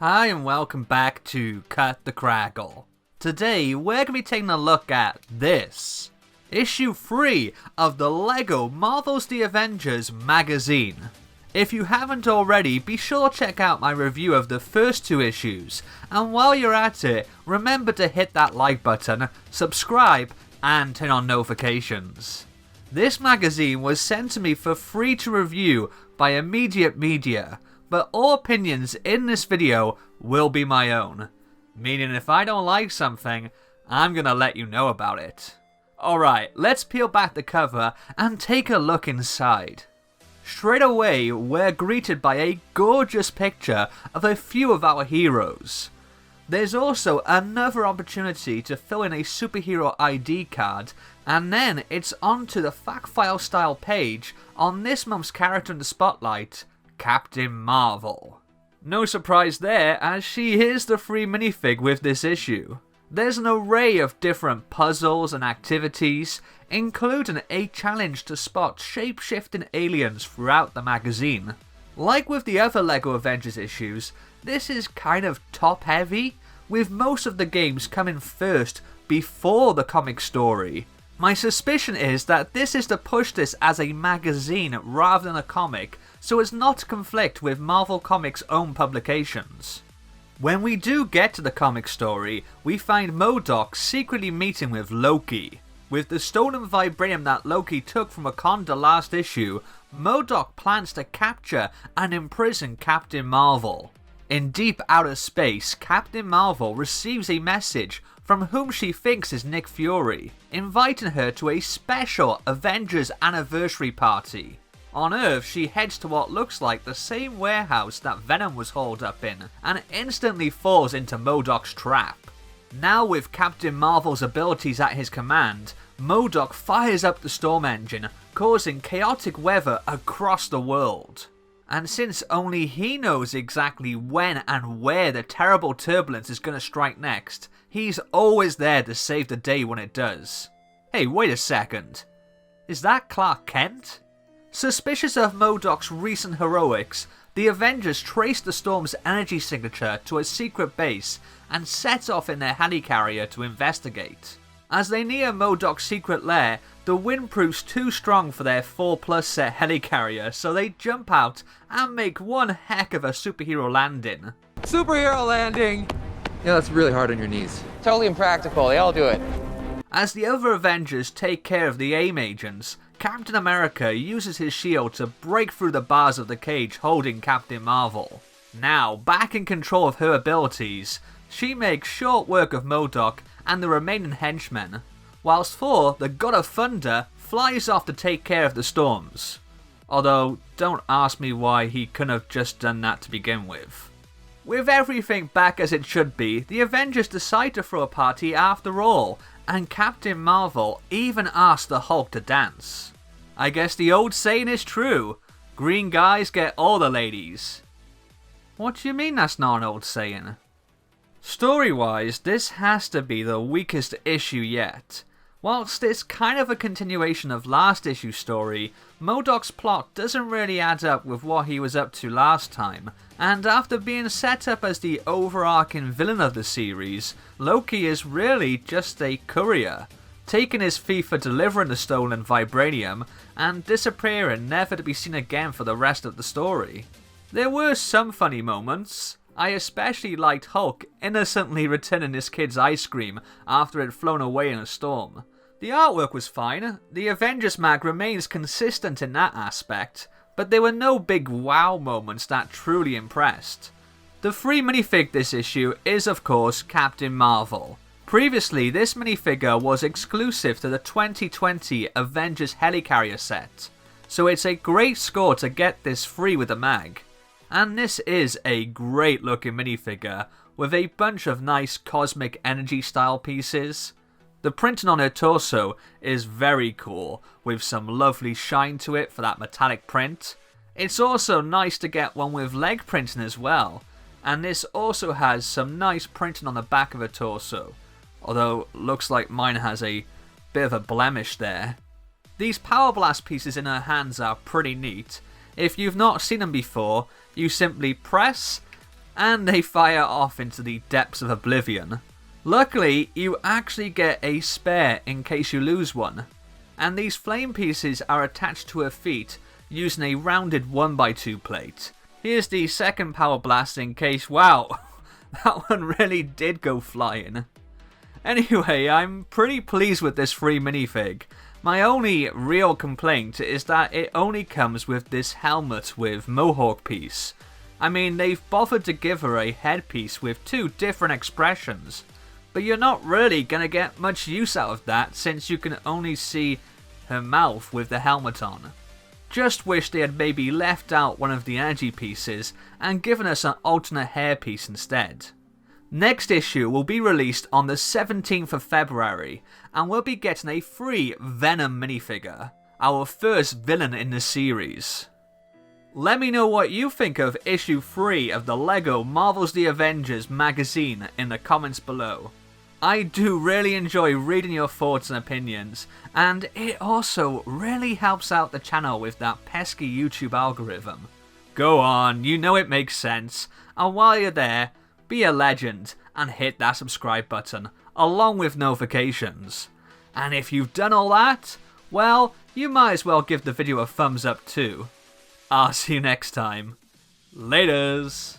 Hi and welcome back to Cut the Crackle. Today we're going to be taking a look at this. Issue 3 of the LEGO Marvel The Avengers magazine. If you haven't already, be sure to check out my review of the first two issues. And while you're at it, remember to hit that like button, subscribe, and turn on notifications. This magazine was sent to me for free to review by Immediate Media. But all opinions in this video will be my own. Meaning if I don't like something, I'm gonna let you know about it. Alright, let's peel back the cover and take a look inside. Straight away, we're greeted by a gorgeous picture of a few of our heroes. There's also another opportunity to fill in a superhero ID card, and then it's on to the fact file style page on this month's character in the spotlight, Captain Marvel. No surprise there, as she is the free minifig with this issue. There's an array of different puzzles and activities, including a challenge to spot shape-shifting aliens throughout the magazine. Like with the other LEGO Avengers issues, this is kind of top-heavy, with most of the games coming first before the comic story. My suspicion is that this is to push this as a magazine rather than a comic, so as not to conflict with Marvel Comics' own publications. When we do get to the comic story, we find MODOK secretly meeting with Loki. With the stolen vibranium that Loki took from Wakanda last issue, MODOK plans to capture and imprison Captain Marvel. In deep outer space, Captain Marvel receives a message from whom she thinks is Nick Fury, inviting her to a special Avengers anniversary party. On Earth, she heads to what looks like the same warehouse that Venom was hauled up in, and instantly falls into MODOK's trap. Now with Captain Marvel's abilities at his command, MODOK fires up the storm engine, causing chaotic weather across the world. And since only he knows exactly when and where the terrible turbulence is going to strike next, he's always there to save the day when it does. Hey, wait a second. Is that Clark Kent? Suspicious of MODOK's recent heroics, the Avengers trace the storm's energy signature to a secret base and set off in their helicarrier to investigate. As they near MODOK's secret lair, the wind proves too strong for their 4+ set helicarrier, so they jump out and make one heck of a superhero landing. Superhero landing! Yeah, that's really hard on your knees. Totally impractical, they all do it. As the other Avengers take care of the AIM agents, Captain America uses his shield to break through the bars of the cage holding Captain Marvel. Now, back in control of her abilities, she makes short work of MODOK and the remaining henchmen, whilst Thor, the god of thunder, flies off to take care of the storms. Although, don't ask me why he couldn't have just done that to begin with. With everything back as it should be, the Avengers decide to throw a party after all, and Captain Marvel even asks the Hulk to dance. I guess the old saying is true, green guys get all the ladies. What do you mean that's not an old saying? Story-wise, this has to be the weakest issue yet. Whilst it's kind of a continuation of last issue's story, MODOK's plot doesn't really add up with what he was up to last time, and after being set up as the overarching villain of the series, Loki is really just a courier, taking his fee for delivering the stolen vibranium and disappearing never to be seen again for the rest of the story. There were some funny moments. I especially liked Hulk innocently returning his kid's ice cream after it had flown away in a storm. The artwork was fine, the Avengers mag remains consistent in that aspect, but there were no big wow moments that truly impressed. The free minifig this issue is of course Captain Marvel. Previously, this minifigure was exclusive to the 2020 Avengers Helicarrier set, so it's a great score to get this free with the mag. And this is a great looking minifigure, with a bunch of nice cosmic energy style pieces. The printing on her torso is very cool, with some lovely shine to it for that metallic print. It's also nice to get one with leg printing as well, and this also has some nice printing on the back of her torso, although looks like mine has a bit of a blemish there. These Power Blast pieces in her hands are pretty neat. If you've not seen them before, you simply press and they fire off into the depths of oblivion. Luckily, you actually get a spare in case you lose one, and these flame pieces are attached to her feet using a rounded 1x2 plate. Here's the second power blast in case, wow, that one really did go flying. Anyway, I'm pretty pleased with this free minifig. My only real complaint is that it only comes with this helmet with mohawk piece. I mean, they've bothered to give her a headpiece with 2 different expressions, but you're not really gonna get much use out of that since you can only see her mouth with the helmet on. Just wish they had maybe left out one of the edgy pieces and given us an alternate hairpiece instead. Next issue will be released on the 17th of February, and we'll be getting a free Venom minifigure, our first villain in the series. Let me know what you think of issue 3 of the LEGO Marvel The Avengers magazine in the comments below. I do really enjoy reading your thoughts and opinions, and it also really helps out the channel with that pesky YouTube algorithm. Go on, you know it makes sense, and while you're there, be a legend and hit that subscribe button, along with notifications. And if you've done all that, well, you might as well give the video a thumbs up too. I'll see you next time. Laters!